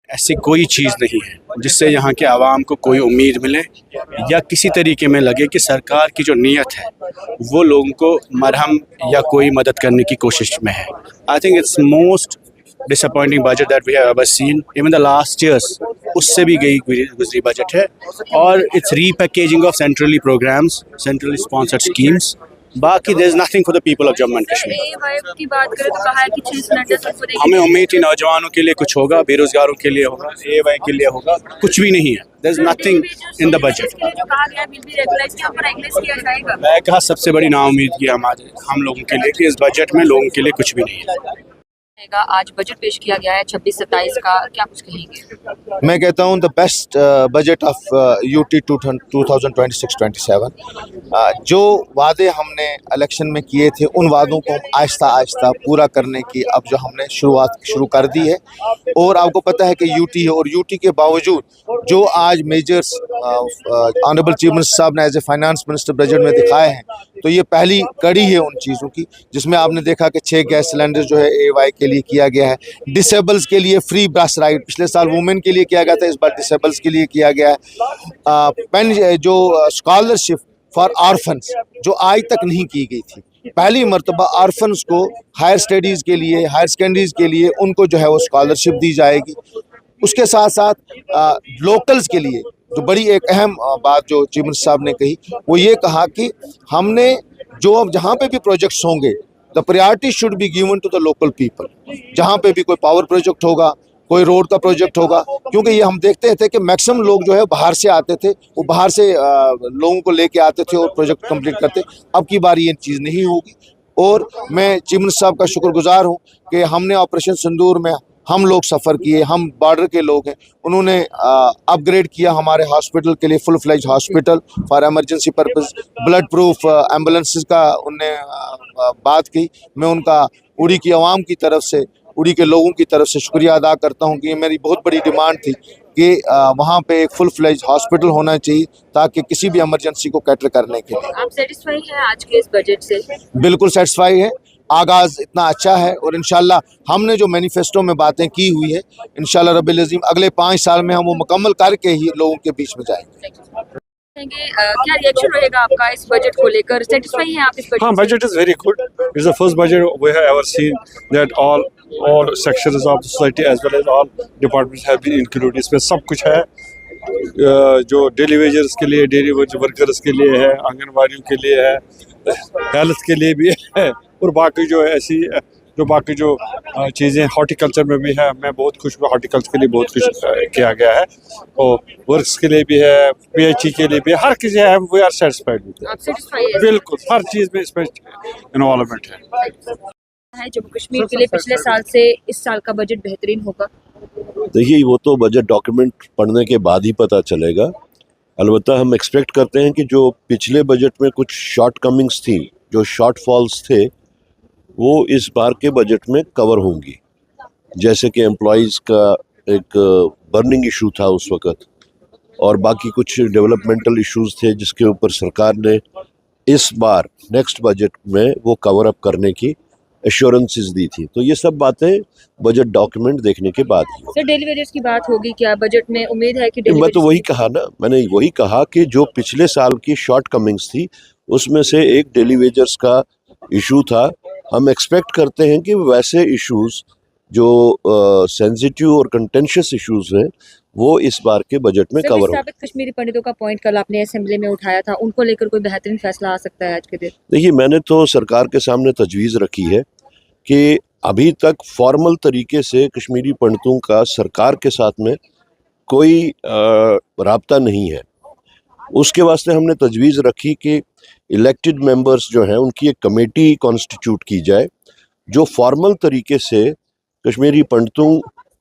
ایسی کوئی چیز نہیں ہے جس سے یہاں کے عوام کو کوئی امید ملے یا کسی طریقے میں لگے کہ سرکار کی جو نیت ہے وہ لوگوں کو مرہم یا کوئی مدد کرنے کی کوشش میں ہے. I think it's most disappointing budget that we have ever seen. Even the last years اس سے بھی گزری بجٹ ہے اور it's repackaging of centrally programs, centrally sponsored schemes. باقی there is nothing for the people of Jammu and Kashmir. کی بات کریں تو کہا ہے کہ 6 سلنڈر ہمیں امید تھی نوجوانوں کے لیے کچھ ہوگا, بے روزگاروں کے لیے ہوگا, اے وائی کے لیے ہوگا, کچھ بھی نہیں ہے. there is nothing in the budget. میں کہا سب سے بڑی ناامیدگی ہم لوگوں کے لیے کہ اس بجٹ میں لوگوں کے لیے کچھ بھی نہیں ہے. آج بجٹ پیش کیا گیا ہے 26-27 کا, کیا کچھ کہیں گے؟ میں کہتا ہوں the best budget of UT 2026-27. جو وعدے ہم نے الیکشن میں کیے تھے ان وعدوں کو ہم آہستہ آہستہ پورا کرنے کی اب جو ہم نے شروع کر دی ہے. اور آپ کو پتہ ہے کہ UT ہے اور UT کے باوجود جو آج میجرز آنریبل چیف منسٹر صاحب نے as a finance minister budget میں دکھائے ہیں تو یہ پہلی کڑی ہے ان چیزوں کی, جس میں آپ نے دیکھا کہ 6 گیس سلنڈر جو ہے AY کے لیے کیا گیا ہے. ڈسیبلز کے لیے فری بس رائڈ پچھلے سال وومن کے لیے کیا گیا تھا, اس بار ڈسیبلز کے لیے کیا گیا ہے. جو اسکالرشپ فار آرفنس جو آج تک نہیں کی گئی تھی, پہلی مرتبہ آرفنس کو ہائر اسٹڈیز کے لیے, ہائر سیکنڈریز کے لیے ان کو جو ہے وہ اسکالرشپ دی جائے گی. اس کے ساتھ ساتھ لوکلز کے لیے جو بڑی ایک اہم بات جو چیف منسٹر صاحب نے کہی وہ یہ کہا کہ ہم نے جو اب جہاں پہ بھی پروجیکٹس ہوں گے the priority should be given to the local people. جہاں پہ بھی کوئی پاور پروجیکٹ ہوگا, کوئی روڈ کا پروجیکٹ ہوگا, کیونکہ یہ ہم دیکھتے تھے کہ میکسیمم لوگ جو ہے باہر سے آتے تھے, وہ باہر سے لوگوں کو لے کے آتے تھے اور پروجیکٹ کمپلیٹ کرتے. اب کی بار یہ چیز نہیں ہوگی. اور میں چیف منسٹر صاحب کا شکر گزار ہوں کہ ہم نے آپریشن سندور میں ہم لوگ سفر کیے, ہم بارڈر کے لوگ ہیں, انہوں نے اپ گریڈ کیا ہمارے ہاسپٹل کے لیے, full fledged hospital for emergency purpose, blood proof ambulances کا ان نے بات کی. میں ان کا اڑی کی عوام کی طرف سے, اڑی کے لوگوں کی طرف سے شکریہ ادا کرتا ہوں کہ یہ میری بہت بڑی ڈیمانڈ تھی کہ وہاں پہ ایک فل فلیج ہاسپٹل ہونا چاہیے تاکہ کسی بھی ایمرجنسی کو کیٹر کرنے کے لیے. آپ سیٹسفائی ہیں آج کے اس بجٹ سے؟ بالکل سیٹسفائی ہے. آغاز اتنا اچھا ہے اور انشاءاللہ ہم نے جو مینیفیسٹو میں باتیں کی ہوئی ہے انشاءاللہ رب العظیم اگلے 5 سال میں ہم وہ مکمل کر کے ہی لوگوں کے بیچ میں جائیں گے. کیا ریئیکشن رہے گا آپ کا اس بجٹ کو لے کر؟ سیٹسفائی ہیں آپ اس بجٹ؟ ہاں, budget is very good. It's the first budget we have ever seen that all sections of the society as well as all departments have been included. اس میں سب کچھ ہے, جو ڈیلی ویجرز کے لیے, ڈیلی ورکرز کے لیے ہے, آنگن واڑیوں کے لیے ہے, ہیلتھ کے لیے بھی ہے, اور باقی جو ایسی جو باقی جو چیزیں ہارٹیکلچر میں بھی ہے. میں بہت خوش ہوں, ہارٹیکلچر کے لیے بہت کچھ کیا گیا ہے, اور ورکس کے لیے بھی ہے, PHE کے لیے بھی, ہر کسی ہے. We are satisfied. بالکل ہر چیز میں اس میں انوالومنٹ ہے. جموں کشمیر کے لیے پچھلے سال سے اس سال کا بجٹ بہترین ہوگا؟ دیکھیے وہ تو بجٹ ڈاکیومنٹ پڑھنے کے بعد ہی پتہ چلے گا. البتہ ہم ایکسپیکٹ کرتے ہیں کہ جو پچھلے بجٹ میں کچھ شارٹ کمنگس تھیں, جو شارٹ فالز تھے, وہ اس بار کے بجٹ میں کور ہوں گی. جیسے کہ امپلائیز کا ایک برننگ ایشو تھا اس وقت, اور باقی کچھ ڈیولپمنٹل ایشوز تھے جس کے اوپر سرکار نے اس بار نیکسٹ بجٹ میں وہ کور اپ کرنے کی ایشورنسز دی تھی. تو یہ سب باتیں بجٹ ڈاکیومنٹ دیکھنے کے بعد ہی. سر ڈیلی ویجرز کی بات ہوگی کیا بجٹ میں؟ امید ہے کہ میں تو وہی کہا نا, میں نے وہی کہا کہ جو پچھلے سال کی شارٹ کمنگس تھی اس میں سے ایک ڈیلی ویجرز کا ایشو تھا. ہم ایکسپیکٹ کرتے ہیں کہ ویسے ایشوز جو سینسیٹیو اور کنٹینشیس ایشوز ہیں وہ اس بار کے بجٹ میں کور ہو. ثابت کشمیری پنڈتوں کا پوائنٹ کل آپ نے اسمبلی میں اٹھایا تھا, ان کو لے کر کوئی بہترین فیصلہ آ سکتا ہے آج کے دن؟ دیکھیے میں نے تو سرکار کے سامنے تجویز رکھی ہے کہ ابھی تک فارمل طریقے سے کشمیری پنڈتوں کا سرکار کے ساتھ میں کوئی رابطہ نہیں ہے. اس کے واسطے ہم نے تجویز رکھی کہ الیکٹڈ ممبرز جو ہیں ان کی ایک کمیٹی کانسٹیٹیوٹ کی جائے جو فارمل طریقے سے کشمیری پنڈتوں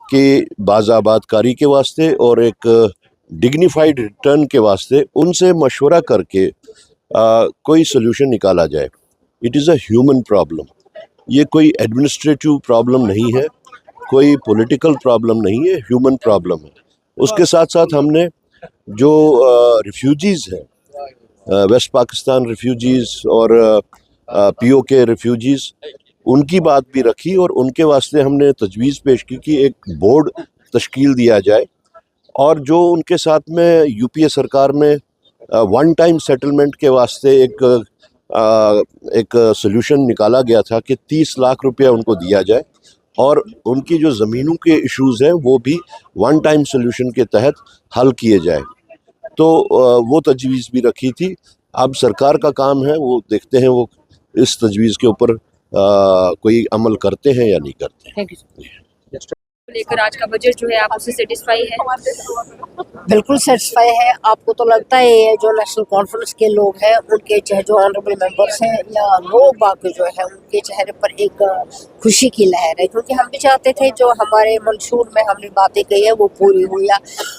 کے باضابط کاری کے واسطے اور ایک ڈگنیفائڈ ریٹرن کے واسطے ان سے مشورہ کر کے کوئی سلوشن نکالا جائے. It is a human problem, یہ کوئی ایڈمنسٹریٹو پرابلم نہیں ہے, کوئی پولیٹیکل پرابلم نہیں ہے, ہیومن پرابلم ہے. اس کے ساتھ ساتھ ہم نے جو ریفیوجیز ہیں, ویسٹ پاکستان ریفیوجیز اور POK ریفیوجیز, ان کی بات بھی رکھی, اور ان کے واسطے ہم نے تجویز پیش کی کہ ایک بورڈ تشکیل دیا جائے اور جو ان کے ساتھ میں یو پی اے سرکار میں ون ٹائم سیٹلمنٹ کے واسطے ایک سلوشن نکالا گیا تھا کہ 30 لاکھ روپیہ ان کو دیا جائے اور ان کی جو زمینوں کے ایشوز ہیں وہ بھی ون ٹائم سلوشن کے تحت حل کیے جائے. تو وہ تجویز بھی رکھی تھی. اب سرکار کا کام ہے، وہ دیکھتے ہیں وہ اس تجویز کے اوپر کوئی عمل کرتے ہیں یا نہیں کرتے ہیں. Thank you sir. لے کر آج کا بجٹ جو ہے آپ اس سے سیٹسفائی ہے؟ بالکل سیٹسفائی ہے. آپ کو تو لگتا ہے یہ جو نیشنل کانفرنس کے لوگ ہیں ان کے چاہے جو آنریبل ممبرس ہیں یا لوگ باقی جو ہیں ان کے چہرے پر ایک خوشی کی لہر ہے، کیونکہ ہم بھی چاہتے تھے جو ہمارے منشور میں ہم نے باتیں کہی ہے وہ پوری ہو یا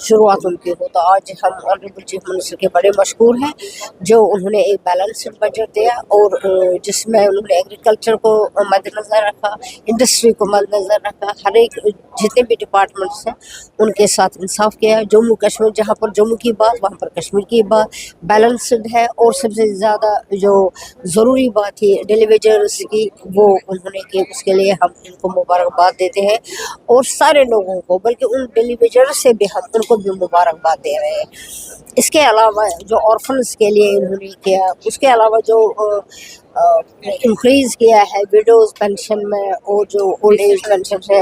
شروعات ان کی ہو. تو آج ہم آنریبل چیف منسٹر کے بڑے مشکور ہیں جو انہوں نے ایک بیلنسڈ بجٹ دیا اور جس میں انہوں نے ایگریکلچر کو مد نظر رکھا، انڈسٹری کو مد نظر رکھا، ہر ایک جتنے بھی ڈپارٹمنٹس ہیں ان کے ساتھ انصاف کیا. جموں کشمیر جہاں پر جموں کی بات وہاں پر کشمیر کی بات بیلنسڈ ہے. اور سب سے زیادہ جو ضروری بات تھی ڈیلی ویجرز کی وہ انہوں نے کی، اس کے لیے ہم ان کو مبارکباد دیتے ہیں اور سارے لوگوں کو، بلکہ ان ڈیلی ویجرز سے بھی ہم ان کو بھی مبارکباد دے رہے ہیں. اس کے علاوہ جو آرفنس کے لیے انہوں نے کیا، اس کے علاوہ جو انکریز کیا ہے ویڈوز پینشن میں اور جو اولڈ ایج پینشن ہے،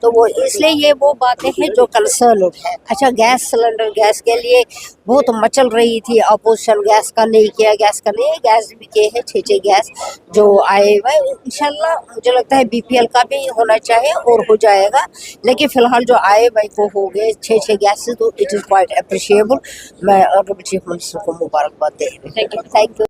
تو وہ اس لیے یہ وہ باتیں ہیں جو کنسرن ہے. اچھا گیس سلنڈر، گیس کے لیے بہت مچل رہی تھی اپوزیشن، گیس کا نہیں کیا، گیس کا نہیں، گیس بھی کیے ہیں 6 گیس جو آئے ہوئے. انشاءاللہ مجھے لگتا ہے BPL کا بھی ہونا چاہیے اور ہو جائے گا، لیکن فی الحال جو آئے ہوئے کو ہو گئے 6 گیسز، تو اٹ از کوائٹ اپریشیبل. میں آنریبل چیف منسٹر کو مبارکباد دے رہی ہوں. Thank you.